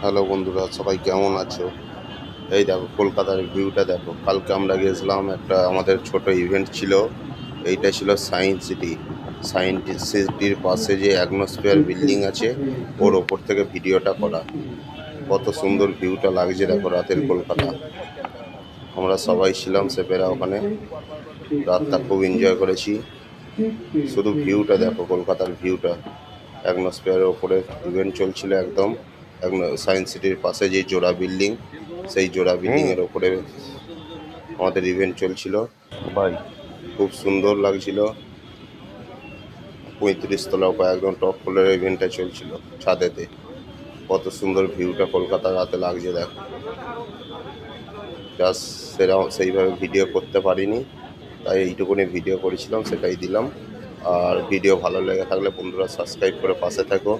Hello বন্ধুরা, সবাই কেমন আছো? এই দেখো কলকাতার ভিউটা দেখো। কালকে আমরা গেছিলাম, একটা আমাদের ছোট ইভেন্ট ছিল। এইটা ছিল সায়েন্স সিটি। সায়েন্স সিটির পাশে যে অ্যাটমসফিয়ার বিল্ডিং আছে, ওর ওপর থেকে ভিডিওটা করা। কত সুন্দর ভিউটা লাগছে দেখো, রাতের কলকাতা। আমরা সবাই ছিলাম সেপেরা ওখানে, রাতটা খুব এনজয় করেছি। শুধু ভিউটা দেখো, কলকাতার ভিউটা। অ্যাটমসফিয়ারের ওপরে ইভেন্ট চলছিল একদম। সায়েন্স সিটির পাশে যে জোড়া বিল্ডিং, সেই জোড়া বিল্ডিংয়ের ওপরে আমাদের ইভেন্ট চলছিল। ভাই, খুব সুন্দর লাগছিল। 35 তলা উপরে একদম টপ ফ্লোরের ইভেন্টটা চলছিল ছাদেতে। কত সুন্দর ভিউটা কলকাতা রাতে লাগছে দেখো। জাস্ট সেইভাবে ভিডিও করতে পারিনি, তাই এইটুকুনি ভিডিও করেছিলাম, সেটাই দিলাম। আর ভিডিও ভালো লেগে থাকলে বন্ধুরা সাবস্ক্রাইব করে পাশে থাকো।